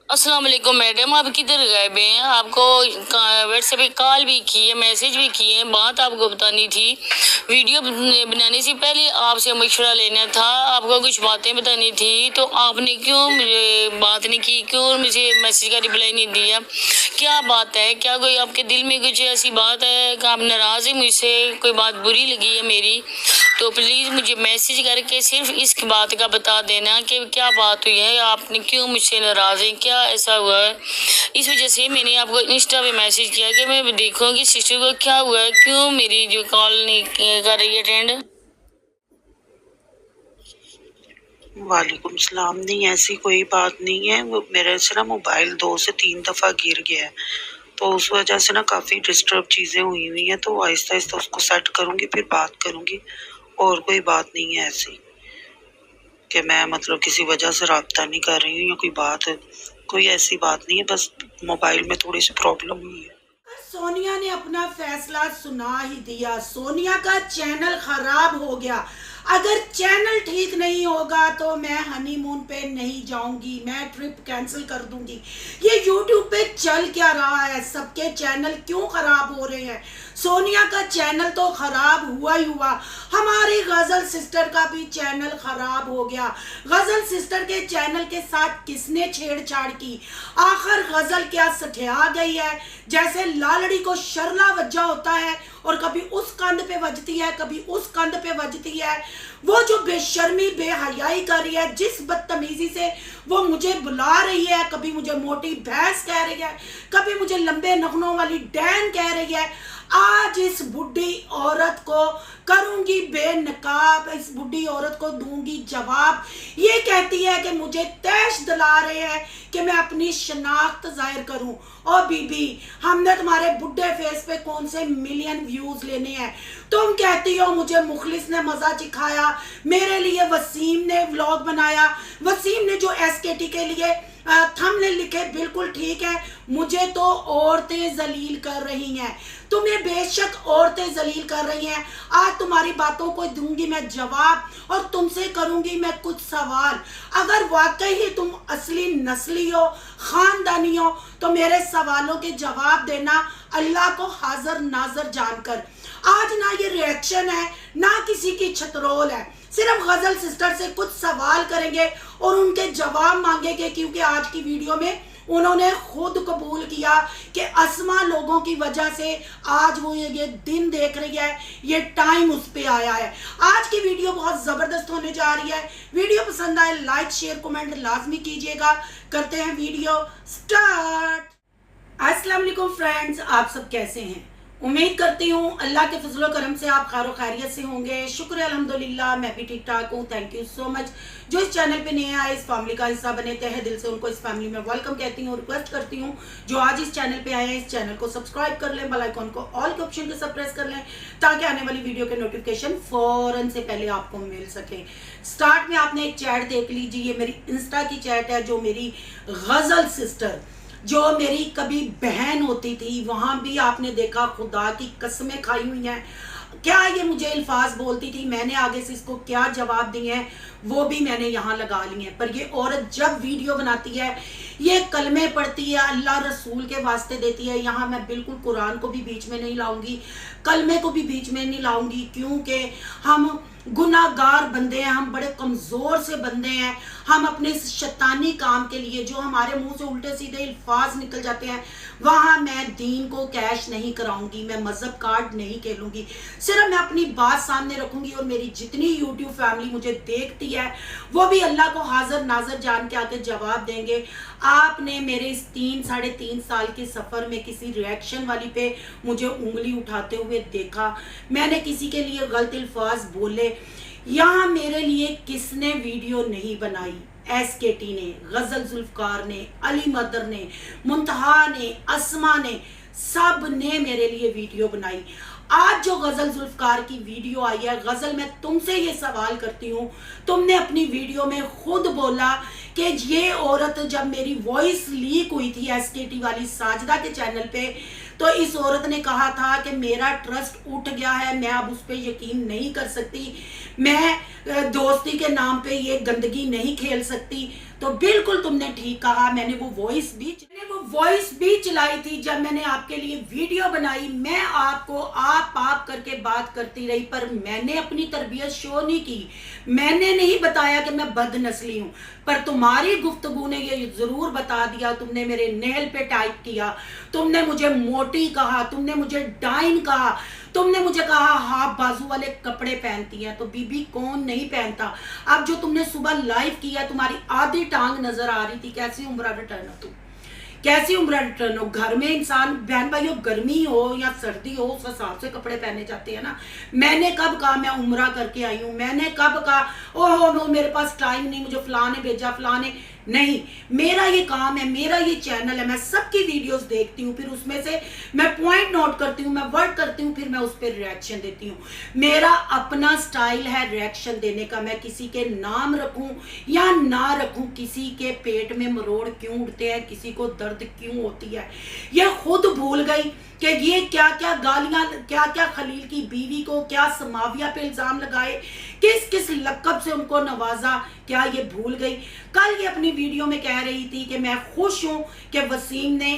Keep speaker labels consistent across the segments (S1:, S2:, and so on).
S1: अस्सलाम वालेकुम मैडम, आप किधर गायब हैं? आपको व्हाट्सएप पे कॉल भी की है, मैसेज भी किए हैं, बात आपको बतानी थी। वीडियो बनाने से पहले आपसे मशवरा लेना था, आपको कुछ बातें बतानी थी, तो आपने क्यों मुझे बात नहीं की, क्यों मुझे मैसेज का रिप्लाई नहीं दिया? क्या बात है? क्या कोई आपके दिल में कुछ ऐसी बात है कि आप नाराज हैं मुझसे, कोई बात बुरी लगी है मेरी? तो प्लीज मुझे मैसेज करके सिर्फ इस बात का बता देना कि क्या बात हुई है, आपने क्यों मुझसे नाराज है, क्या ऐसा हुआ है। इस वजह से मैंने आपको इंस्टा पे मैसेज किया कि मैं देखूं कि सिस्टर को क्या हुआ है, क्यों मेरी जो कॉल नहीं कर रही है अटेंड।
S2: वालेकुम सलाम। नहीं, ऐसी कोई बात नहीं है। वो मेरे से ना मोबाइल 2 से 3 दफ़ा गिर गया है, तो उस वजह से ना काफ़ी डिस्टर्ब चीज़ें हुई हैं, तो आहिस्ता-आहिस्ता उसको सेट करूँगी, फिर बात करूँगी। और कोई बात नहीं है ऐसी कि मैं मतलब किसी वजह से राब्ता नहीं कर रही हूँ या कोई ऐसी बात नहीं है, बस मोबाइल में थोड़ी-सी प्रॉब्लम हुई है।
S3: सोनिया ने अपना फैसला सुना ही दिया। सोनिया का चैनल खराब हो गया। अगर चैनल ठीक नहीं होगा तो मैं हनीमून पे नहीं जाऊंगी, मैं ट्रिप कैंसिल कर दूंगी। ये यूट्यूब पे चल क्या रहा है? सबके चैनल क्यों खराब हो रहे हैं? सोनिया का चैनल तो खराब हुआ ही हुआ, हमारी गजल सिस्टर का भी चैनल खराब हो गया। गजल सिस्टर के चैनल के साथ किसने छेड़छाड़ की? आखिर गजल क्या सठिया गई है? जैसे लालड़ी को शरला वज्जा होता है और कभी उस कंध पे बजती है, कभी उस कंध पे बजती है। वो जो बेशर्मी बेहयाई कर रही है, जिस बदतमीजी से वो मुझे बुला रही है, कभी मुझे मोटी भैंस कह रही है, कभी मुझे लंबे नखनों वाली डैन कह रही है। आज इस बुढ़ी औरत को करूंगी बेनकाब, इस बुढ़ी औरत को दूंगी जवाब। ये कहती है कि मुझे तैश दिला रहे हैं कि मैं अपनी शनाख्त जाहिर करूं। और बीबी, हमने तुम्हारे बुढ़े फेस पे कौन से मिलियन व्यूज लेने हैं? तुम कहती हो मुझे मुखलिस ने मजा चिखाया, मेरे लिए वसीम ने व्लॉग बनाया, वसीम ने जो एसकेटी के लिए थंबनेल लिखे बिल्कुल ठीक है। मुझे तो औरतें जलील कर रही हैं, तुम्हें बेशक औरतें जलील कर रही हैं। आज तुम्हारी बातों को दूंगी मैं जवाब और तुमसे करूंगी मैं कुछ सवाल। अगर वाकई ही तुम असली नस्ली हो, खानदानी हो, तो मेरे सवालों के जवाब देना, अल्लाह को हाजिर नाजर जानकर। आज ना ये रिएक्शन है, ना किसी की छतरोल है, सिर्फ गजल सिस्टर से कुछ सवाल करेंगे और उनके जवाब मांगेंगे, क्योंकि आज की वीडियो में उन्होंने खुद कबूल किया कि अस्मा लोगों की वजह से आज वो ये दिन देख रही है, ये टाइम उस पे आया है। आज की वीडियो बहुत जबरदस्त होने जा रही है। वीडियो पसंद आए लाइक शेयर कमेंट लाजमी कीजिएगा। करते हैं वीडियो स्टार्ट। अस्सलाम वालेकुम फ्रेंड्स, आप सब कैसे हैं? उम्मीद करती हूँ अल्लाह के फजलो करम से आप खैर खैरियत से होंगे। शुक्र अल्हम्दुलिल्लाह, मैं भी ठीक ठाक हूँ। Thank you so much. जो इस चैनल पे नए आए, इस फैमिली का हिस्सा बने, तहे दिल से उनको इस फैमिली में वेलकम कहती हूँ। रिक्वेस्ट करती हूँ जो आज इस चैनल पे आए हैं, इस चैनल को सब्सक्राइब कर लें, बेल आइकॉन को ऑल के ऑप्शन के साथ प्रेस कर लें, ताकि आने वाली वीडियो के नोटिफिकेशन फौरन से पहले आपको मिल सके। स्टार्ट में आपने एक चैट देख लीजिए, ये मेरी इंस्टा की चैट है, जो मेरी गजल सिस्टर, जो मेरी कभी बहन होती थी, वहां भी आपने देखा खुदा की कसमें खाई हुई हैं। क्या ये मुझे अल्फाज बोलती थी, मैंने आगे से इसको क्या जवाब दिए हैं वो भी मैंने यहाँ लगा लिए हैं। पर ये औरत जब वीडियो बनाती है, ये कलमे पढ़ती है, अल्लाह रसूल के वास्ते देती है। यहाँ मैं बिल्कुल कुरान को भी बीच में नहीं लाऊंगी, कलमे को भी बीच में नहीं लाऊंगी, क्योंकि हम गुनाहगार बंदे हैं, हम बड़े कमजोर से बंदे हैं। हम अपने शैतानी काम के लिए जो हमारे मुंह से उल्टे सीधे अल्फाज निकल जाते हैं, वहां मैं दीन को कैश नहीं कराऊंगी, मैं मजहब कार्ड नहीं खेलूंगी। सिर्फ मैं अपनी बात सामने रखूंगी और मेरी जितनी यूट्यूब फैमिली मुझे देखती है वो भी अल्लाह को हाजिर नाजर जान के आके जवाब देंगे। आपने मेरे इस 3-3.5 साल के सफर में किसी रिएक्शन वाली पे मुझे उंगली उठाते हुए देखा? मैंने किसी के लिए गलत अल्फाज बोले? यहाँ मेरे लिए किसने वीडियो नहीं बनाई? एसकेटी ने, गजल जुल्फकार ने, अली मदर ने, मुंतहा ने, अस्मा ने, सब ने मेरे लिए वीडियो बनाई। आज जो गजल जुल्फकार की वीडियो आई है, गजल, मैं तुमसे ये सवाल करती हूँ, तुमने अपनी वीडियो में खुद बोला कि ये औरत जब मेरी वॉइस लीक हुई थी एसकेटी वाली साजिदा के चैनल पे, तो इस औरत ने कहा था कि मेरा ट्रस्ट उठ गया है, मैं अब उस पर यकीन नहीं कर सकती, मैं दोस्ती के नाम पे ये गंदगी नहीं खेल सकती। तो बिल्कुल तुमने ठीक कहा। मैंने वो वॉइस भी चलाई थी जब मैंने आपके लिए वीडियो बनाई। मैं आपको आप करके बात करती रही, पर मैंने अपनी तरबियत शो नहीं की। मैंने नहीं बताया कि मैं बदनस्ली हूं, पर तुम्हारी गुफ्तगू ने ये जरूर बता दिया। तुमने मेरे नेल पे टाइप किया, तुमने मुझे मोटी कहा, तुमने मुझे डाइन कहा, तुमने मुझे कहा हाफ बाजू वाले कपड़े पहनती है। तो बीबी कौन नहीं पहनता। अब जो तुमने सुबह लाइव किया, तुम्हारी आधी टांग नजर आ रही थी। कैसी उम्र रिटर्न हो तुम, कैसी उम्र रिटर्न हो। घर में इंसान बहन भाइयों गर्मी हो या सर्दी हो उस हिसाब से कपड़े पहने जाते हैं ना। मैंने कब कहा मैं उम्रा करके आई हूं, मैंने कब कहा ओहो नो मेरे पास टाइम नहीं, मुझे फलाने भेजा फलाने नहीं। मेरा ये काम है, मेरा ये चैनल है, मैं सबकी वीडियोस देखती हूँ, फिर उसमें से मैं पॉइंट नोट करती हूँ, मैं वर्ड करती हूँ, फिर मैं उस पर रिएक्शन देती हूँ। मेरा अपना स्टाइल है रिएक्शन देने का। मैं किसी के नाम रखूं या ना रखूं, किसी के पेट में मरोड़ क्यों उठते हैं, किसी को दर्द क्यों होती है, ये खुद भूल गई कि ये क्या क्या गालियां, क्या क्या खलील की बीवी को क्या समाविया पे इल्जाम लगाए, किस किस लक़ब से उनको नवाजा, क्या ये भूल गई। कल ये अपनी वीडियो में कह रही थी कि मैं खुश हूं कि वसीम ने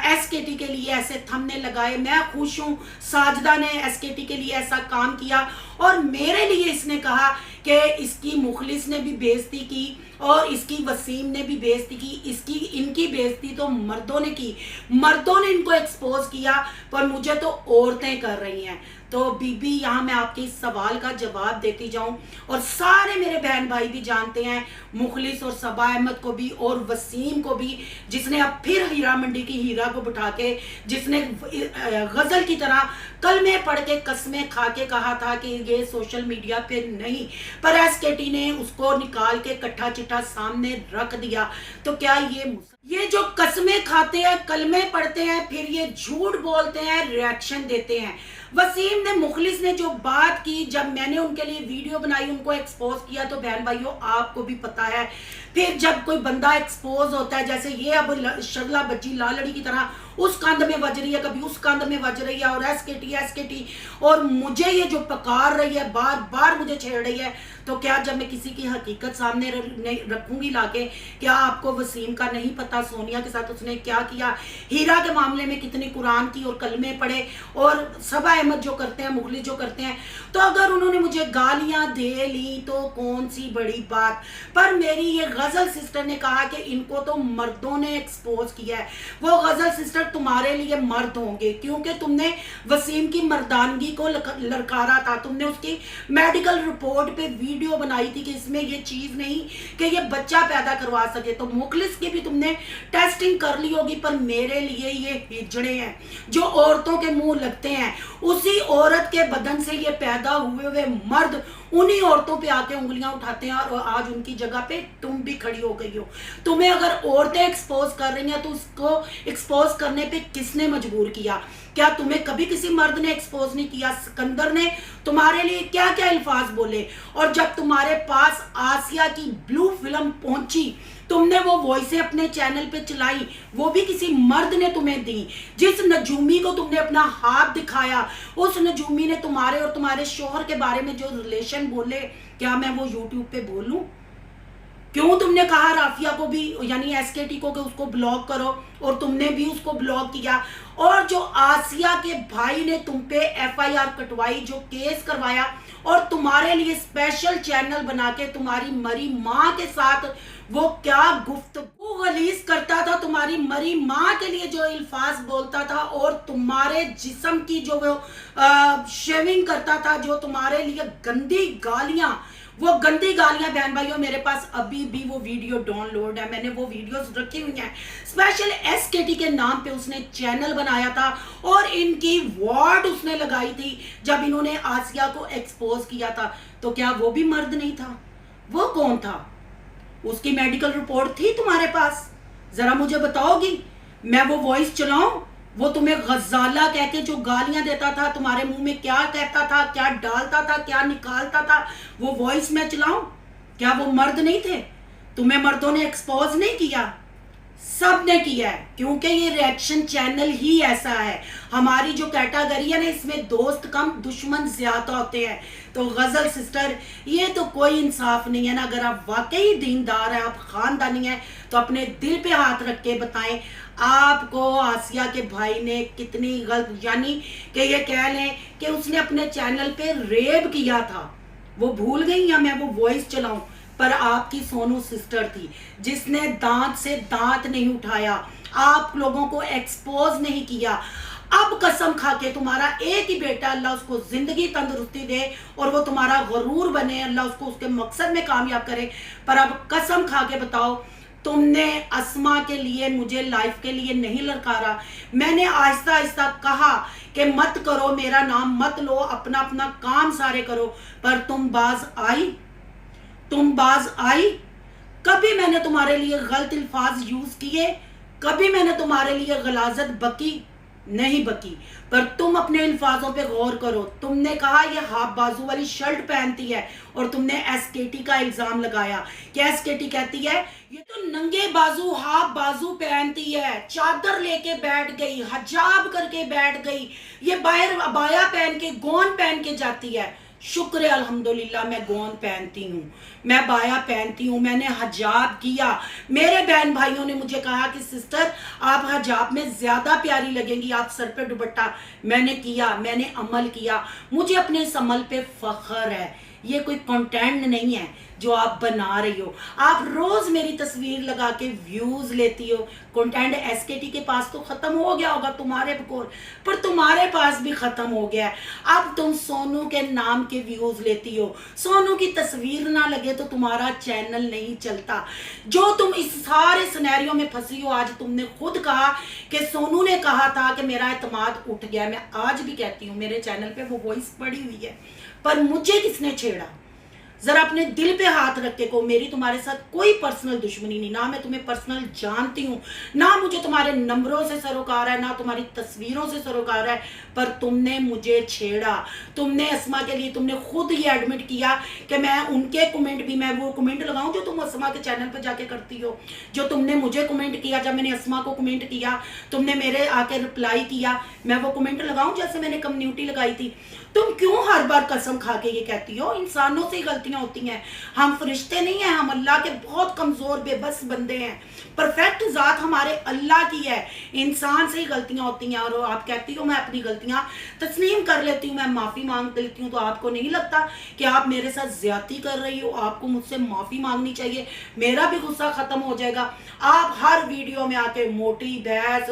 S3: एसकेटी के लिए ऐसे थंबनेल लगाए, मैं खुश हूं साजिदा ने एसकेटी के लिए ऐसा काम किया, और मेरे लिए इसने कहा कि इसकी मुखलिस ने भी बेइज्जती की और इसकी वसीम ने भी बेइज्जती की। इनकी बेइज्जती तो मर्दों ने की, मर्दों ने इनको एक्सपोज किया, पर मुझे तो औरतें कर रही हैं। तो बीबी यहाँ मैं आपके इस सवाल का जवाब देती जाऊं, और सारे मेरे बहन भाई भी जानते हैं, मुखलिस और सबा अहमद को भी और वसीम को भी, जिसने अब फिर हीरा मंडी की हीरा को बिठा के, जिसने गजल की तरह कलमे पढ़ के कसमें खा के कहा था कि ये सोशल मीडिया पे नहीं, पर एसकेटी ने उसको निकाल के कट्ठा चिट्ठा सामने रख दिया। तो क्या ये जो कसमें खाते हैं, कलमे पढ़ते हैं, फिर ये झूठ बोलते हैं, रिएक्शन देते हैं। वसीम ने, मुखलिस ने जो बात की, जब मैंने उनके लिए वीडियो बनाई, उनको एक्सपोज किया, तो बहन भाइयों आपको भी पता है, फिर जब कोई बंदा एक्सपोज होता है, जैसे ये अब शगला बच्ची लालड़ी की तरह उस कंध में बज रही है, कभी उस कंध में बज रही है, और एसकेटी, और मुझे ये जो पकार रही है, बार बार मुझे छेड़ रही है, तो क्या जब मैं किसी की हकीकत सामने रखूंगी लाके, क्या आपको वसीम का नहीं पता सोनिया के साथ उसने क्या किया, हीरा के मामले में कितनी कुरान की और कलमे पढ़े, और सबा अहमद जो करते हैं, मुखलिस जो करते हैं। तो अगर उन्होंने मुझे गालियां दे ली तो कौन सी बड़ी बात, पर मेरी ये गजल सिस्टर ने कहा कि इनको तो मर्दों ने एक्सपोज किया है। वो गजल सिस्टर तुम्हारे लिए मर्द होंगे, क्योंकि तुमने वसीम की मर्दानगी को ललकारा था, तुमने उसकी मेडिकल रिपोर्ट पे वीडियो बनाई थी कि इसमें ये चीज नहीं कि ये बच्चा पैदा करवा सके। तो मुखलिस की भी तुमने टेस्टिंग कर ली होगी, पर मेरे लिए ये हिजड़े हैं जो औरतों के मुंह लगते हैं, उसी औरत के बदन से ये पैदा हुए मर्द उन्हीं औरतों पे आके उंगलियां उठाते हैं, और आज उनकी जगह पे तुम भी खड़ी हो गई हो। तुम्हें अगर औरतें एक्सपोज कर रही हैं तो उसको एक्सपोज करने पे किसने मजबूर किया? क्या तुम्हें कभी किसी मर्द ने एक्सपोज नहीं किया? सिकंदर ने तुम्हारे लिए क्या क्या अल्फाज बोले, और जब तुम्हारे पास आसिया की ब्लू फिल्म पहुंची, तुमने वो वॉइसें अपने चैनल पे चलाई, वो भी किसी मर्द ने तुम्हें दी। जिस नजूमी को तुमने अपना हाथ दिखाया, उस नजूमी ने तुम्हारे और तुम्हारे शोहर के बारे में जो रिलेशन बोले, क्या मैं वो यूट्यूब पे बोलूं? क्यों तुमने कहा राफिया को भी, यानी एसकेटी को, कि उसको ब्लॉक करो, और तुमने भी उसको ब्लॉक किया। और जो आसिया के भाई ने तुम पे एफआईआर कटवाई, जो केस करवाया, और तुम्हारे लिए स्पेशल चैनल बना के तुम्हारी मरी माँ के साथ वो क्या गुफ्तगू गलीज करता था, तुम्हारी मरी माँ के लिए जो अल्फाज बोलता था, और तुम्हारे जिस्म की जो वो शेविंग करता था, जो तुम्हारे लिए गंदी गालियां, वो गंदी गालियां बहन भाइयों मेरे पास अभी भी वो वीडियो डाउनलोड है, मैंने वो वीडियोस रखी हुई हैं। स्पेशल एसकेटी के नाम पे उसने चैनल बनाया था, और इनकी वार्ड उसने लगाई थी जब इन्होंने आसिया को एक्सपोज किया था। तो क्या वो भी मर्द नहीं था? वो कौन था? उसकी मेडिकल रिपोर्ट थी तुम्हारे पास? जरा मुझे बताओगी? मैं वो वॉइस चलाऊं? वो तुम्हें गजाला कह के जो गालियां देता था, तुम्हारे मुंह में क्या कहता था, क्या डालता था, क्या निकालता था, वो वॉइस मैं चलाऊं? क्या वो मर्द नहीं थे? तुम्हें मर्दों ने एक्सपोज नहीं किया? सब ने किया है, क्योंकि ये रिएक्शन चैनल ही ऐसा है। हमारी जो कैटेगरी है ना, इसमें दोस्त कम दुश्मन ज्यादा होते हैं। तो गजल सिस्टर, ये तो कोई इंसाफ नहीं है ना। अगर आप वाकई दीनदार हैं, आप खानदानी हैं, तो अपने दिल पे हाथ रख के बताएं आपको आसिया के भाई ने कितनी गलत, यानी कि ये कह लें कि उसने अपने चैनल पे रेप किया था। वो भूल गई या मैं वो वॉइस चलाऊं? पर आपकी सोनू सिस्टर थी जिसने दांत से दांत नहीं उठाया, आप लोगों को एक्सपोज नहीं किया। अब कसम खा के, तुम्हारा एक ही बेटा, अल्लाह उसको जिंदगी तंदुरुस्ती दे और वो तुम्हारा गरूर बने, अल्लाह उसको उसके मकसद में कामयाब करे। पर अब कसम खा के बताओ, तुमने अस्मा के लिए, मुझे लाइफ के लिए नहीं ललकारा। मैंने आहिस्ता आहिस्ता कहा कि मत करो, मेरा नाम मत लो, अपना अपना काम सारे करो, पर तुम बाज आई। तुम बाज आई। कभी मैंने तुम्हारे लिए गलत अल्फाज यूज किए? कभी मैंने तुम्हारे लिए गलाजत बकी? नहीं बकी। पर तुम अपने अल्फाजों पे गौर करो। तुमने कहा ये हाफ बाजू वाली शर्ट पहनती है और तुमने एसकेटी का इल्जाम लगाया कि एसकेटी कहती है ये तो नंगे बाजू हाफ बाजू पहनती है, चादर लेके बैठ गई, हिजाब करके बैठ गई, ये बाहर अबाया पहन के, गौन पहन के जाती है। शुक्र है अल्हम्दुलिल्लाह, मैं गौन पहनती हूँ, मैं बाया पहनती हूँ, मैंने हिजाब किया। मेरे बहन भाइयों ने मुझे कहा कि सिस्टर आप हिजाब में ज्यादा प्यारी लगेंगी, आप सर पे दुपट्टा। मैंने किया, मैंने अमल किया, मुझे अपने इस अमल पे फख्र है। ये कोई कंटेंट नहीं है जो आप बना रही हो। आप रोज मेरी तस्वीर लगा के व्यूज लेती हो। कंटेंट एसकेटी के पास तो खत्म हो गया होगा तुम्हारे बकोर, पर तुम्हारे पास भी खत्म हो गया है। अब तुम सोनू के नाम के व्यूज लेती हो। सोनू की तस्वीर ना लगे तो तुम्हारा चैनल नहीं चलता। जो तुम इस सारे सिनेरियो में फंसी हो, आज तुमने खुद कहा कि सोनू ने कहा था कि मेरा एतमाद उठ गया। मैं आज भी कहती हूँ, मेरे चैनल पे वो वॉइस पड़ी हुई है, पर मुझे किसने छेड़ा? जरा अपने दिल पे हाथ रख के को, मेरी तुम्हारे साथ कोई पर्सनल दुश्मनी नहीं, ना मैं तुम्हें पर्सनल जानती हूँ, ना मुझे तुम्हारे नंबरों से सरोकार है, ना तुम्हारी तस्वीरों से सरोकार है, पर तुमने मुझे छेड़ा। तुमने अस्मा के लिए, तुमने खुद ही एडमिट किया कि मैं उनके कमेंट भी, मैं वो कमेंट लगाऊं जो तुम अस्मा के चैनल पर जाके करती हो। जो तुमने मुझे कमेंट किया, जब मैंने अस्मा को कमेंट किया, तुमने मेरे आके रिप्लाई किया, मैं वो कमेंट लगाऊं जैसे मैंने कम्युनिटी लगाई थी। तुम क्यों हर बार कसम खा के ये कहती हो? इंसानों से ही गलतियां होती हैं, हम फरिश्ते नहीं हैं, हम अल्लाह के बहुत कमजोर बेबस बंदे हैं। परफेक्ट जात हमारे अल्लाह की है, इंसान से ही गलतियां होती हैं। और आप कहती हो मैं अपनी गलतियां तस्लीम कर लेती हूँ, मैं माफी मांग लेती हूँ, तो आपको नहीं लगता कि आप मेरे साथ ज्यादती कर रही हो? आपको मुझसे माफी मांगनी चाहिए, मेरा भी गुस्सा खत्म हो जाएगा। आप हर वीडियो में आके मोटी भैंस,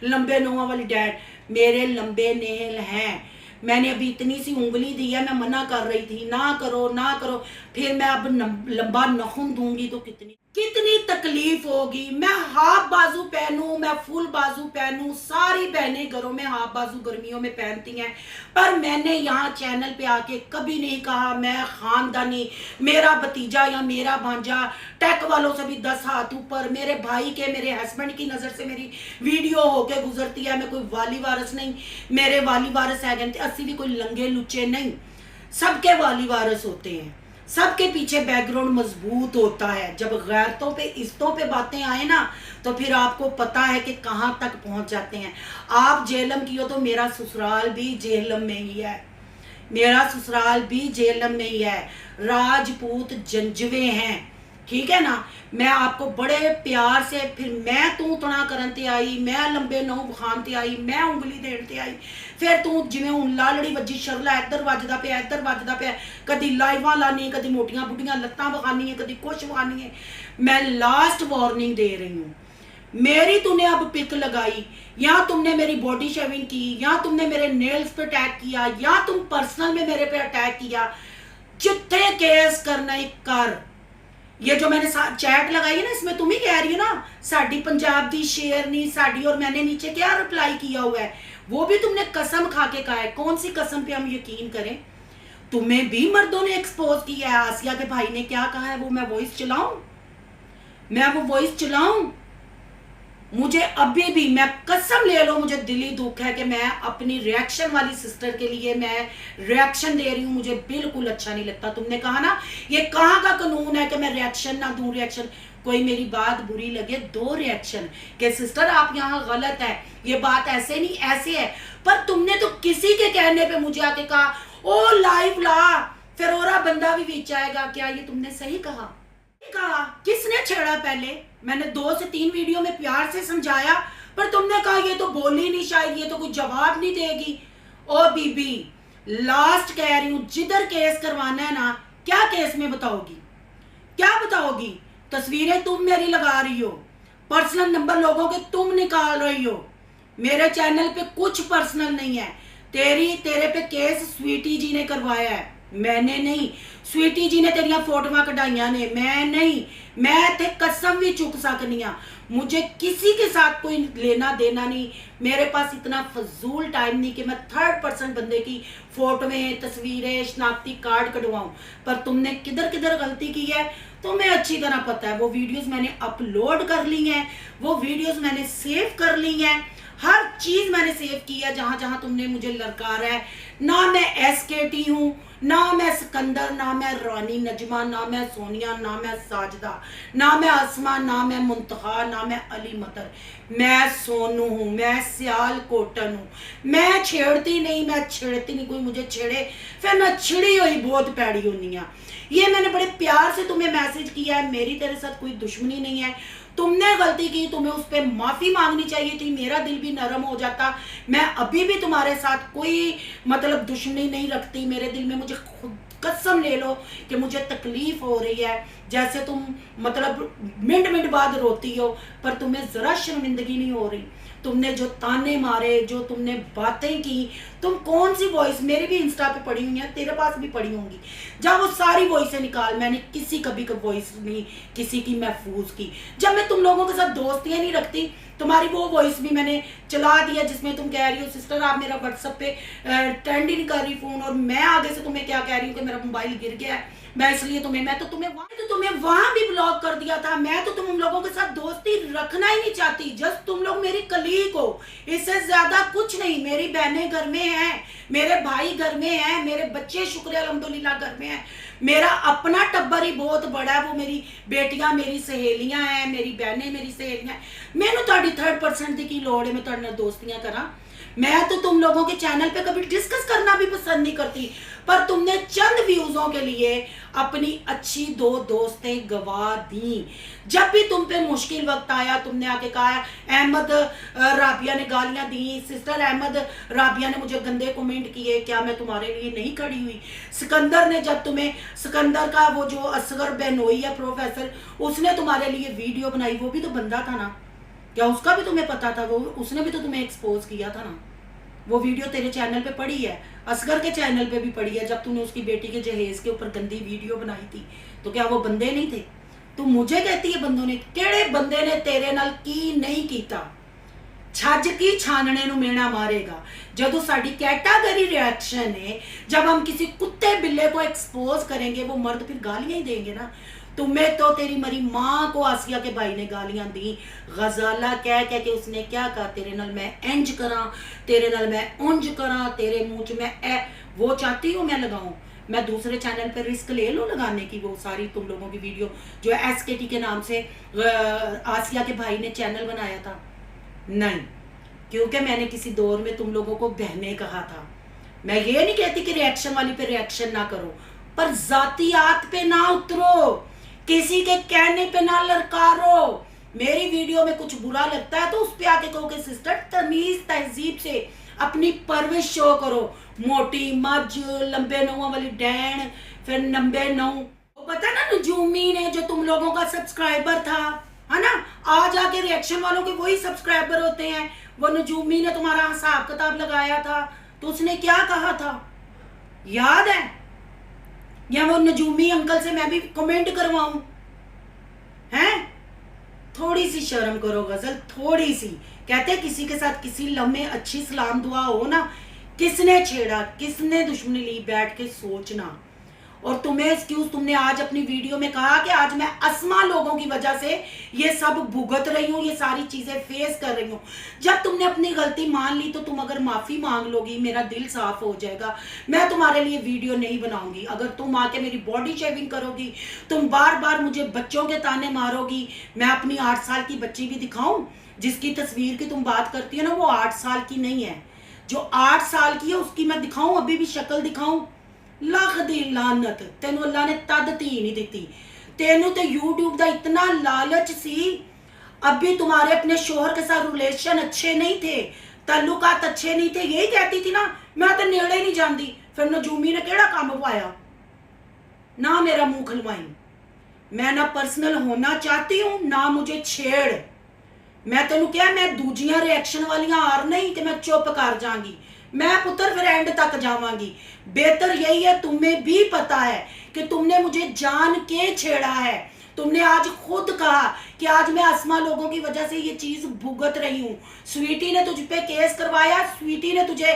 S3: लंबे नोआ वाली डैड, मेरे लंबे नेल हैं, मैंने अभी इतनी सी उंगली दी है, मैं मना कर रही थी ना करो ना करो, फिर मैं अब लंबा नखून दूंगी तो कितनी तकलीफ होगी। मैं हाफ बाजू पहनूं, मैं फुल बाजू पहनूं, सारी बहनें घरों में हाफ बाजू गर्मियों में पहनती हैं, पर मैंने यहाँ चैनल पे आके कभी नहीं कहा मैं खानदानी, मेरा भतीजा या मेरा भांजा टेक वालों से भी 10 हाथ ऊपर, मेरे भाई के, मेरे हस्बैंड की नजर से मेरी वीडियो होके गुजरती है। मैं कोई वाली वारस नहीं, मेरे वाली वारस है गए, अस्सी भी कोई लंगे लुच्चे नहीं, सबके वाली वारस होते हैं, सबके पीछे बैकग्राउंड मजबूत होता है। जब गैरतों पे, इज्जतों पे बातें आए ना, तो फिर आपको पता है कि कहां तक पहुंच जाते हैं। आप जेहलम की हो तो मेरा ससुराल भी जेहलम में ही है, मेरा ससुराल भी जेहलम में ही है, राजपूत जंजवे हैं, ठीक है ना। मैं आपको बड़े प्यार से, फिर मैं तू तना करन ते आई, मैं लंबे नौ बखान ते आई, मैं उंगली देन ते आई, फिर तू जिवें हुण लालड़ी वजी शरला इधर वजदा पे, इधर वजदा पे, कदी लाइवां लानी, कदी मोटियां बुढ़ियां लत्तां बखानी है, कदी कुछ बखानी है। मैं लास्ट वार्निंग दे रही हूँ, मेरी तूने अब पिक लगाई, या तुमने मेरी बॉडी शेविंग की, या तुमने मेरे नेल्स पे अटैक किया, या तुम पर्सनल में मेरे पे अटैक किया, जिथे केस करना ही कर। ये जो मैंने चैट लगाई है ना, इसमें तुम ही कह रही हो ना साडी पंजाब दी शेरनी साडी, और मैंने नीचे क्या रिप्लाई किया हुआ है, वो भी तुमने कसम खा के कहा है। कौन सी कसम पे हम यकीन करें? तुम्हें भी मर्दों ने एक्सपोज किया है। आसिया के भाई ने क्या कहा है, वो मैं वॉइस चलाऊं? मैं वो वॉइस चलाऊं? मुझे अभी भी, मैं कसम ले लो, मुझे दिली दुख है कि मैं अपनी रिएक्शन वाली सिस्टर के लिए मैं रिएक्शन दे रही हूँ। मुझे बिल्कुल अच्छा नहीं लगता। तुमने कहा ना ये कहाँ का कानून है कि मैं रिएक्शन ना दूं। रिएक्शन, कोई मेरी बात बुरी लगे दो रिएक्शन कि सिस्टर आप यहाँ गलत है, ये बात ऐसे नहीं ऐसे है। पर तुमने तो किसी के कहने पे मुझे आके कहा ओ लाइव ला, फिर और बंदा भी बीच आएगा। क्या ये तुमने सही कहा? किसने छेड़ा? पहले मैंने 2 से 3 वीडियो में प्यार से समझाया, पर तुमने कहा ये तो बोली नहीं, शायद ये तो कुछ जवाब नहीं देगी। ओ बीबी, लास्ट कह रही हूं, जिधर केस करवाना है ना, क्या केस में बताओगी? क्या बताओगी? तस्वीरें तुम मेरी लगा रही हो, पर्सनल नंबर लोगों के तुम निकाल रही हो। मेरे चैनल पे कुछ पर्सनल नहीं है। तेरे पे केस स्वीटी जी ने करवाया है, मैंने नहीं। स्वीटी जी ने तेरिया फोटोआं कढ़ाइया ने, मैं नहीं। मैं थे कसम भी चुक सकनी। मुझे किसी के साथ कोई लेना देना नहीं। मेरे पास इतना फजूल टाइम नहीं कि मैं 3rd पर्सन बंदे की फोटोएं, तस्वीरें, शनाख्ती कार्ड कढ़वाऊं। पर तुमने किधर किधर गलती की है तुम्हें अच्छी तरह पता है। वो वीडियोस मैंने अपलोड कर ली हैं, वो वीडियोस मैंने सेव कर ली हैं, हर चीज मैंने सेव की है। जहां जहां तुमने मुझे ललकारा है, ना मैं SKT हूं, ना मैं सिकंदर, ना मैं रानी नजमा, ना मैं सोनिया, ना मैं साजदा, ना मैं आसमा, ना मैं मुंतखा, ना मैं अली मतर। मैं सोनू हूं, मैं सियाल कोटन हूं। मैं छेड़ती नहीं, मैं छेड़ती नहीं। कोई मुझे छेड़े फिर मैं छिड़ी हुई बहुत पैड़ी होनी है। ये मैंने बड़े प्यार से तुम्हें मैसेज किया है। मेरी तेरे साथ कोई दुश्मनी नहीं है। तुमने गलती की, तुम्हें उस पर माफी मांगनी चाहिए थी। मेरा दिल भी नरम हो जाता। मैं अभी भी तुम्हारे साथ कोई मतलब दुश्मनी नहीं रखती। मेरे दिल में, मुझे खुद कसम ले लो कि मुझे तकलीफ हो रही है। जैसे तुम मतलब मिनट बाद रोती हो, पर तुम्हें जरा शर्मिंदगी नहीं हो रही। तुमने जो ताने मारे, जो तुमने बातें की, तुम कौन सी वॉइस, मेरी भी इंस्टा पे पड़ी हुई है, तेरे पास भी पड़ी होंगी, जब वो सारी वॉइसें निकाल। मैंने किसी कभी वॉइस नहीं किसी की महफूज की। जब मैं तुम लोगों के साथ दोस्तियां नहीं रखती, तुम्हारी वो वॉइस भी मैंने चला दिया जिसमें तुम कह रही हो सिस्टर आप मेरा व्हाट्सएप पे ट्रेंड ही नहीं कर रही फोन, और मैं आगे से तुम्हें क्या कह रही हूँ कि मेरा मोबाइल गिर गया है, मैं इसलिए मैं तो तुम्हें वहां भी ब्लॉक कर दिया था। मैं तो तुम लोगों के साथ दोस्ती रखना ही नहीं चाहती। जस्ट तुम लोग मेरी कलीग हो, इससे ज्यादा कुछ नहीं। मेरी बहनें घर में हैं, मेरे भाई घर में हैं, मेरे बच्चे शुक्र अल्हम्दुलिल्लाह घर में हैं। मेरा अपना टब्बर ही बहुत बड़ा है। वो मेरी बेटियां मेरी सहेलियां हैं, मेरी बहनें मेरी सहेलियां। मैंने थोड़ी 3rd पर्सन की लोड़ है मैं तुहाडे नाल दोस्तियां करा। मैं तो तुम लोगों के चैनल पे कभी डिस्कस करना भी पसंद नहीं करती, पर तुमने चंद व्यूजों के लिए अपनी अच्छी 2 दोस्तें गवा दी। जब भी तुम पे मुश्किल वक्त आया, तुमने आके कहा अहमद राबिया ने गालियां दी, सिस्टर अहमद राबिया ने मुझे गंदे कमेंट किए, क्या मैं तुम्हारे लिए नहीं खड़ी हुई? सिकंदर ने, जब तुम्हें सिकंदर का वो जो असगर बेनोई है प्रोफेसर, उसने तुम्हारे लिए वीडियो बनाई, वो भी तो बंदा था ना, क्या उसका भी तुम्हें पता था? वो उसने भी तो तुम्हें एक्सपोज किया था ना। वो वीडियो तेरे चैनल पे पड़ी है, असगर के चैनल पे भी पड़ी है। जब तूने उसकी बेटी के जहेज के ऊपर गंदी वीडियो बनाई थी, तो क्या वो बंदे नहीं थे? तू मुझे कहती है बंदों ने, केड़े बंदे ने तेरे नाल की नहीं कीता? छज की छानने नूं मेणा मारेगा। जदों साडी कैटेगरी रिएक्शन है, जब हम किसी कुत्ते बिल्ले को एक्सपोज करेंगे, वो मर्द फिर गालियां ही देंगे ना। तुम्हें तो तेरी मरी माँ को आसिया के भाई ने गालियां दी, गजाला कह कह के उसने क्या कहा, तेरे नाल मैं इंज करा, तेरे नाल मैं उंज करा, तेरे मुंह च मैं वो चाहती हूँ मैं लगाऊं। मैं दूसरे चैनल पर रिस्क ले लो लगाने की। वो सारी तुम लोगों की वीडियो जो SKT के नाम से आसिया के भाई ने चैनल बनाया था, नहीं, क्योंकि मैंने किसी दौर में तुम लोगों को बहने कहा था। मैं ये नहीं कहती कि रिएक्शन वाली पे रिएक्शन ना करो, पर जातियात पे ना उतरो, किसी के कहने पे ना ललकारो। मेरी वीडियो में कुछ बुरा लगता है तो उस पे आके कहो कि सिस्टर तमीज तहजीब से अपनी परवरिश शो करो। मोटी मज, लंबे नौं वाली डैन, फिर लंबे नौं, वो पता ना नजूमी ने जो तुम लोगों का सब्सक्राइबर था, है ना, आज आके रिएक्शन वालों के वही सब्सक्राइबर होते हैं। वो नजूमी ने तुम्हारा हिसाब किताब लगाया था, तो उसने क्या कहा था याद है? या वो नजूमी अंकल से मैं भी कमेंट करवाऊं? हैं? थोड़ी सी शर्म करो गजल, थोड़ी सी। कहते किसी के साथ किसी लम्हे अच्छी सलाम दुआ हो ना, किसने छेड़ा, किसने दुश्मनी ली, बैठ के सोचना। और तुम्हें एक्सक्यूज, तुमने आज अपनी वीडियो में कहा कि आज मैं अस्मा लोगों की वजह से ये सब भुगत रही हूँ, ये सारी चीजें फेस कर रही हूँ। जब तुमने अपनी गलती मान ली तो तुम अगर माफी मांग लोगी, मेरा दिल साफ हो जाएगा। मैं तुम्हारे लिए वीडियो नहीं बनाऊंगी। अगर तुम आके मेरी बॉडी शेविंग करोगी, तुम बार बार मुझे बच्चों के ताने मारोगी, मैं अपनी 8 साल की बच्ची भी दिखाऊं? जिसकी तस्वीर की तुम बात करती हो ना, वो 8 साल की नहीं है। जो 8 साल की है उसकी मैं दिखाऊं, अभी भी शक्ल दिखाऊं? लख दी लानत, तेनू अल्लाह ने तद धी नहीं दी। तेनू तो यूट्यूब का इतना लालच सी, अभी तुम्हारे अपने शोहर के साथ रिलेशन अच्छे नहीं थे, ताल्लुकात अच्छे नहीं थे, यही कहती थी ना मैं तो नेड़े नहीं जाती। फिर नजूमी ने केड़ा काम पाया ना, मेरा मुंह खुलवाई। मैं ना पर्सनल होना चाहती हूं ना मुझे छेड़। मैं तेनू क्या, मैं दूजियां रिएक्शन वालियां आर नहीं कि मैं चुप कर जाऊंगी। मैं पुत्र फिर एंड तक जावांगी। बेहतर यही है, तुम्हें भी पता है कि तुमने मुझे जान के छेड़ा है। तुमने आज खुद कहा कि आज मैं अस्मा लोगों की वजह से ये चीज भुगत रही हूँ। स्वीटी ने तुझ पे केस करवाया, स्वीटी ने तुझे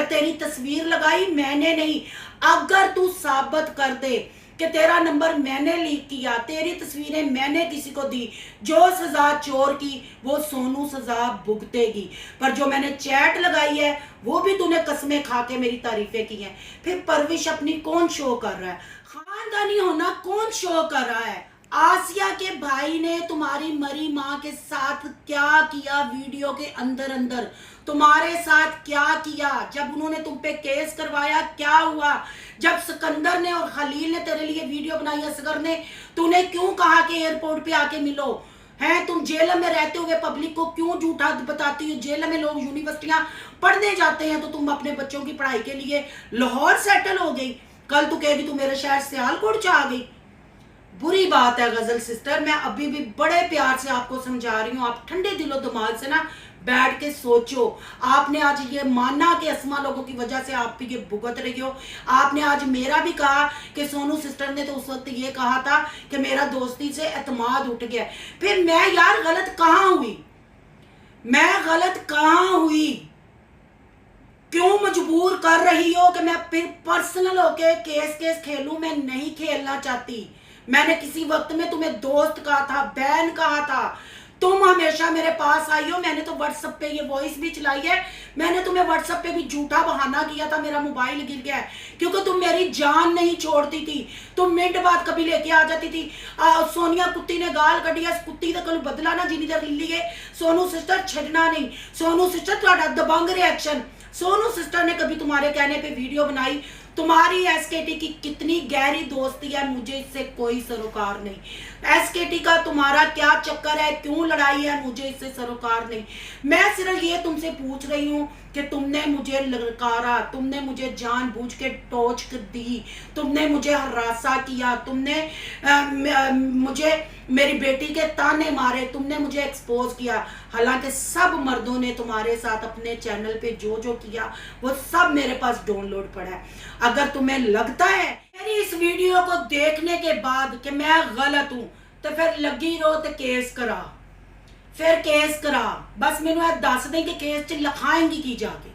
S3: तेरी तस्वीर लगाई, मैंने नहीं। अगर तू साबित कर दे कि तेरा नंबर मैंने लीक किया, तेरी तस्वीरें मैंने किसी को दी, जो सजा चोर की वो सोनू सजा भुगतेगी। पर जो मैंने चैट लगाई है वो भी तूने कसमें खा के मेरी तारीफें की हैं। फिर परविश अपनी कौन शो कर रहा है? खानदानी होना कौन शो कर रहा है? आसिया के भाई ने तुम्हारी मरी माँ के साथ क्या किया? वीडियो के अंदर अंदर तुम्हारे साथ क्या किया? जब उन्होंने तुम पे केस करवाया क्या हुआ? जब सिकंदर ने और खलील ने तेरे लिए वीडियो बनाई, असगर ने, तूने क्यों कहा कि एयरपोर्ट पे आके मिलो? हैं तुम जेल में रहते हुए पब्लिक को क्यों झूठा बताती हो? जेल में लोग यूनिवर्सिटियां पढ़ने जाते हैं तो तुम अपने बच्चों की पढ़ाई के लिए लाहौर सेटल हो गई। कल तू कहेगी तू मेरे शहर सियालकोट से आ गई। बुरी बात है गजल सिस्टर, मैं अभी भी बड़े प्यार से आपको समझा रही हूँ। आप ठंडे दिलो दिमाग से ना बैठ के सोचो। आपने आज ये माना कि अस्मा लोगों की वजह से आप भी ये भुगत रही हो। आपने आज मेरा भी कहा कि सोनू सिस्टर ने तो उस वक्त ये कहा था कि मेरा दोस्ती से एतमाद उठ गया। फिर मैं यार गलत कहाँ हुई? मैं गलत कहाँ हुई? क्यों मजबूर कर रही हो कि मैं फिर पर्सनल होके केस खेलूं? मैं नहीं खेलना चाहती। मैंने किसी वक्त में तुम्हें दोस्त कहा था, बहन कहा था, तुम हमेशा मेरे पास आई हो। मैंने तो व्हाट्सएप पे ये वॉइस भी चलाई है, मैंने तुम्हें व्हाट्सएप पे भी झूठा बहाना किया था मेरा मोबाइल गिर गया है, क्योंकि तुम मेरी जान नहीं छोड़ती थी। तुम मिनट बाद कभी लेके आ जाती थी। सोनिया कुत्ती ने गाल कढ़ी, इस कुत्ती का कल बदला ना जिनी देर लिए सोनू सिस्टर छड़ना नहीं। सोनू सिस्टर तुम्हारा दबंग रिएक्शन। सोनू सिस्टर ने कभी तुम्हारे कहने पे वीडियो बनाई? तुम्हारी एसकेटी की कितनी गहरी दोस्ती है, मुझे इससे कोई सरोकार नहीं। एसकेटी का तुम्हारा क्या चक्कर है, क्यों लड़ाई है, मुझे इससे सरोकार नहीं। मैं सिर्फ ये तुमसे पूछ रही हूँ कि तुमने मुझे ललकारा, तुमने मुझे जानबूझ के टोच दी, तुमने मुझे हरासा किया, तुमने मुझे मेरी बेटी के ताने मारे, तुमने मुझे एक्सपोज किया। हालांकि सब मर्दों ने तुम्हारे साथ अपने चैनल पे जो जो किया वो सब मेरे पास डाउनलोड पड़ा है। अगर तुम्हें लगता है मेरी इस वीडियो को देखने के बाद कि मैं गलत हूं तो फिर लगी रहो तो केस करा, फिर केस करा। बस मैंने दस दें कि केस च लिखाएंगी की जाके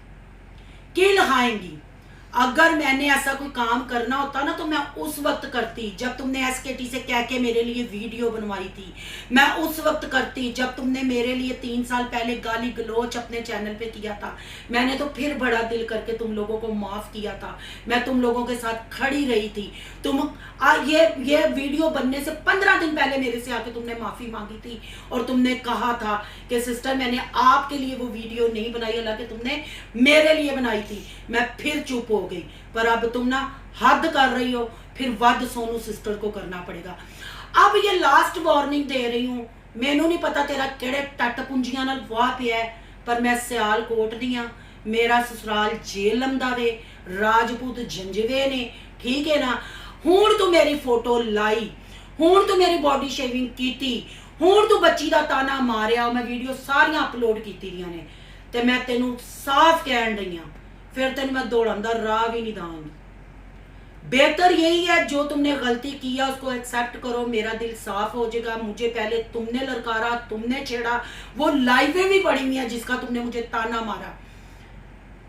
S3: की लिखाएंगी। अगर मैंने ऐसा कोई काम करना होता ना तो मैं उस वक्त करती जब तुमने एसकेटी से कह के मेरे लिए वीडियो बनवाई थी। मैं उस वक्त करती जब तुमने मेरे लिए 3 साल पहले गाली गलोच अपने चैनल पे किया था। मैंने तो फिर बड़ा दिल करके तुम लोगों को माफ किया था। मैं तुम लोगों के साथ खड़ी रही थी। तुम ये वीडियो बनने से 15 दिन पहले मेरे से आके तुमने माफी मांगी थी और तुमने कहा था कि सिस्टर मैंने आपके लिए वो वीडियो नहीं बनाई, हालांकि तुमने मेरे लिए बनाई थी। मैं फिर चुप हो गई, पर अब तुम ना हद कर रही हो, फिर वध सोनू सिस्टर को करना पड़ेगा। अब ये लास्ट वार्निंग दे रही हूँ। मैनू नहीं पता तेरा केड़े टट पुंजियां नाल वाह पिया है, पर मैं सियालकोट दी हां, मेरा ससुराल जेलम दा वे, राजपूत जंजवे ने, ठीक है ना। हुण तू मेरी फोटो लाई, हुण तू मेरी बॉडी शेविंग कीती, हुण तू बच्ची दा ताना मारिया, मैं वीडियो सारियां अपलोड कीती दियां ने ते मैं तेनू साफ कहन रही हां, फिर तेन मैं दौड़ान दा राह भी नहीं दांगी। बेहतर यही है जो तुमने गलती किया उसको एक्सेप्ट करो, मेरा दिल साफ हो जाएगा। मुझे पहले तुमने ललकारा, तुमने छेड़ा, वो लाइवें भी पड़ी हुई है जिसका तुमने मुझे ताना मारा।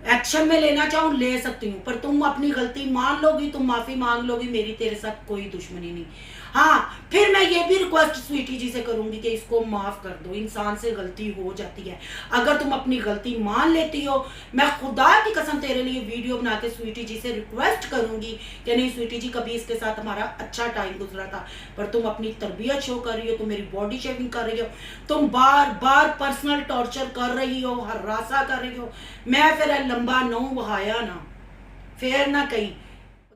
S3: एक्शन में लेना चाहूँ ले सकती हूँ, पर तुम अपनी गलती मान लोगी, तुम माफी मांग लोगी, मेरी तेरे साथ कोई दुश्मनी नहीं। हाँ, फिर मैं ये भी रिक्वेस्ट स्वीटी जी से करूंगी कि इसको माफ कर दो, इंसान से गलती हो जाती है। अगर तुम अपनी गलती मान लेती हो, मैं खुदा की कसम तेरे लिए वीडियो बना के स्वीटी जी से रिक्वेस्ट करूंगी कि नहीं स्वीटी जी, कभी इसके साथ हमारा अच्छा टाइम गुजरा था, पर तुम अपनी तरबियत शो कर रही हो, तुम मेरी बॉडी शेविंग कर रही हो, तुम बार बार पर्सनल टॉर्चर कर रही हो, हरासा कर रही हो। मैं फिर लंबा नौ बहाया ना, फिर ना कहीं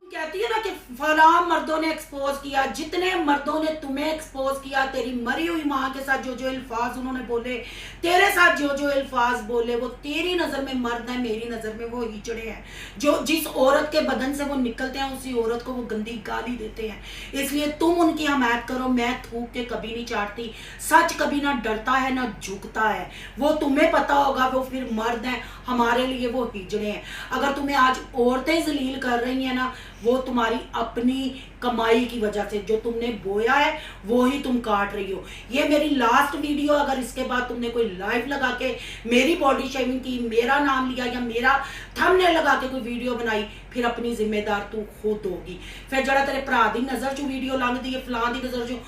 S3: कहती है ना कि फलां मर्दों ने एक्सपोज किया, जितने मर्दों ने तुम्हें एक्सपोज किया, तेरी मरी हुई माँ के साथ जो जो अल्फाज उन्होंने बोले, तेरे साथ जो जो अल्फाज बोले, वो तेरी नज़र में मर्द है, मेरी नज़र में वो हिजड़े हैं। जो जिस औरत के बदन से वो निकलते हैं, उसी औरत को वो गंदी गाली देते हैं। इसलिए तुम उनकी हमायत करो, मैं थूक के कभी नहीं चाटती। सच कभी ना डरता है ना झुकता है, वो तुम्हें पता होगा, वो फिर मर्द हैं, हमारे लिए वो हिजड़े हैं। अगर तुम्हें आज औरतें जलील कर रही हैं ना, वो तुम्हारी अपनी कमाई की वजह से, जो तुमने बोया है वो ही तुम काट रही हो। ये मेरी लास्ट वीडियो, अगर इसके बाद तुमने कोई लाइव लगा के मेरी बॉडी शेविंग की, मेरा नाम लिया या मेरा थंबनेल लगा के कोई वीडियो बनाई, फिर अपनी जिम्मेदार तू खुद होगी। फिर जरा तेरे भरा दी नजर चो वीडियो लंघ दी है, फलां दी नजर चो,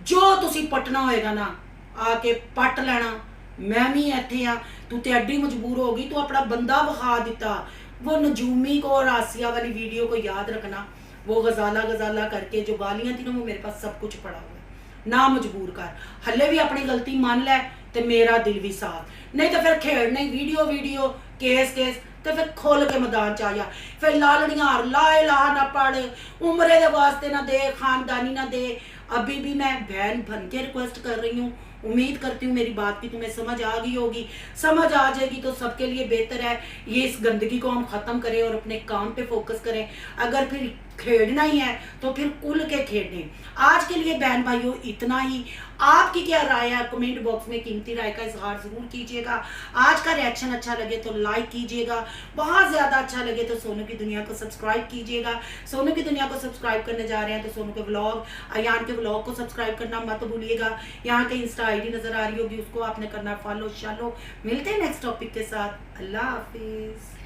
S3: जो तुसी पटना होएगा ना आके पट लेना, मैं भी इत्थे आ। तू ते एडी मजबूर हो गई, तू अपना बंदा विखा दिता। वो नजूमी को और आसिया वाली वीडियो को याद रखना, वो गजाला गजाला करके जो गालियां थी ना, वो मेरे पास सब कुछ पड़ा हुआ है। ना मजबूर कर, हले भी अपनी गलती मान ले ते मेरा दिल भी साफ। नहीं तो फिर खेड़ना ही वीडियो वीडियो, केस केस, तो फिर खोल के मैदान च आया। फिर लालड़ियां ला इलाहा ना पढ़, उम्रे दे वास्ते ना दे, खानदानी ना दे। अभी भी मैं बहन बन के रिक्वेस्ट कर रही हूँ। उम्मीद करती हूँ मेरी बात की तुम्हें समझ आ गई होगी। समझ आ जाएगी तो सबके लिए बेहतर है। ये इस गंदगी को हम ख़त्म करें और अपने काम पे फोकस करें। अगर फिर खेड़ना ही है तो फिर कुल के खेड़ें। आज के लिए बहन भाइयों इतना ही। आपकी क्या राय है कमेंट बॉक्स में कीमती राय का इजहार ज़रूर कीजिएगा। आज का रिएक्शन अच्छा लगे तो लाइक कीजिएगा, बहुत ज़्यादा अच्छा लगे तो सोनू की दुनिया को सब्सक्राइब कीजिएगा। सोनू की दुनिया को सब्सक्राइब करने जा रहे हैं तो सोनू के व्लॉग, अयान के व्लॉग को सब्सक्राइब करना मत भूलिएगा। यहाँ के इंस्टा आईडी नज़र आ रही होगी, उसको आपने करना फॉलो। चलो मिलते हैं नेक्स्ट टॉपिक के साथ। अल्लाह हाफिज़।